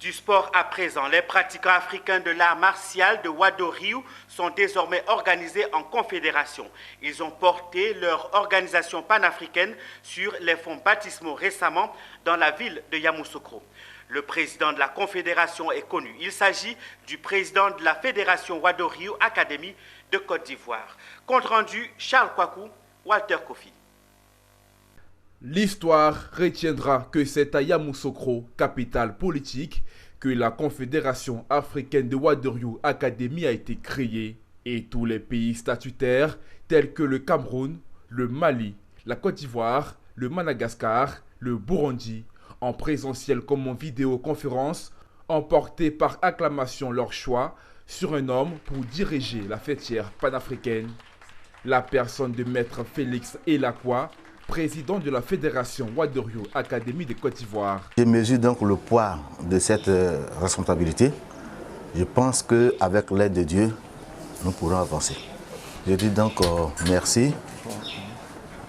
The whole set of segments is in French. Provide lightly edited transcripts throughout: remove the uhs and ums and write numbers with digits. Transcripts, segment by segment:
Du sport à présent, les pratiquants africains de l'art martial de Wadoryu sont désormais organisés en confédération. Ils ont porté leur organisation panafricaine sur les fonds baptismaux récemment dans la ville de Yamoussoukro. Le président de la confédération est connu. Il s'agit du président de la fédération Wadoryu Academy de Côte d'Ivoire. Compte rendu, Charles Kwaku, Walter Kofi. L'histoire retiendra que c'est à Yamoussoukro, capitale politique, que la Confédération africaine de Wadoryu Academy a été créée et tous les pays statutaires tels que le Cameroun, le Mali, la Côte d'Ivoire, le Madagascar, le Burundi, en présentiel comme en vidéoconférence, ont porté par acclamation leur choix sur un homme pour diriger la fêtière panafricaine. La personne de Maître Félix Elakwa, président de la Fédération Wadoryu Academy de Côte d'Ivoire. Je mesure donc le poids de cette responsabilité. Je pense qu'avec l'aide de Dieu, nous pourrons avancer. Je dis donc merci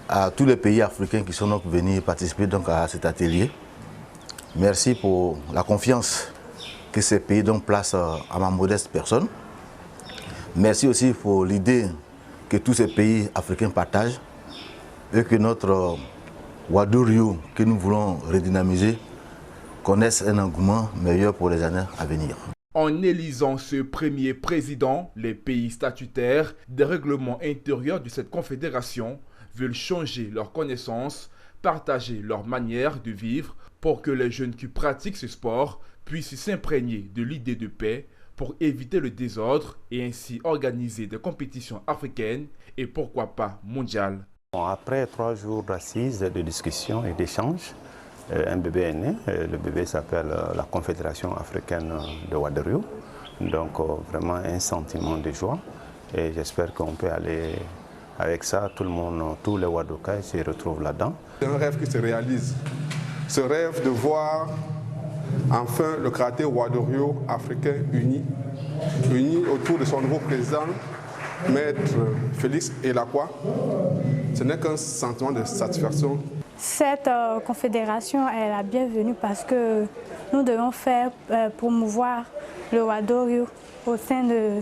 à tous les pays africains qui sont donc venus participer donc à cet atelier. Merci pour la confiance que ces pays donc placent à ma modeste personne. Merci aussi pour l'idée que tous ces pays africains partagent et que notre Wadoryu, que nous voulons redynamiser, connaisse un engouement meilleur pour les années à venir. En élisant ce premier président, les pays statutaires des règlements intérieurs de cette confédération veulent changer leurs connaissances, partager leur manière de vivre pour que les jeunes qui pratiquent ce sport puissent s'imprégner de l'idée de paix pour éviter le désordre et ainsi organiser des compétitions africaines et pourquoi pas mondiales. Après 3 jours d'assises, de discussions et d'échanges, un bébé est né. Le bébé s'appelle la Confédération africaine de Wadoryu. Donc vraiment un sentiment de joie. Et j'espère qu'on peut aller avec ça, tout le monde, tous les Wadokai se retrouvent là-dedans. C'est un rêve qui se réalise. Ce rêve de voir enfin le karaté Wadoryu africain uni autour de son nouveau président, Maître Félix Elakwa. Ce n'est qu'un sentiment de satisfaction. Cette confédération est la bienvenue parce que nous devons faire promouvoir le Wadoryu au sein de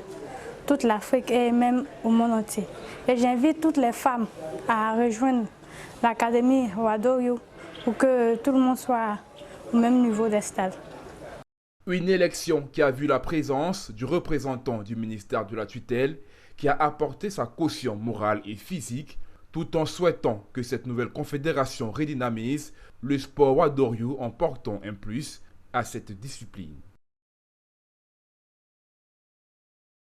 toute l'Afrique et même au monde entier. Et j'invite toutes les femmes à rejoindre l'Académie Wadoryu pour que tout le monde soit au même niveau des stades. Une élection qui a vu la présence du représentant du ministère de la tutelle qui a apporté sa caution morale et physique tout en souhaitant que cette nouvelle confédération redynamise le sport Wadoryu en portant un plus à cette discipline.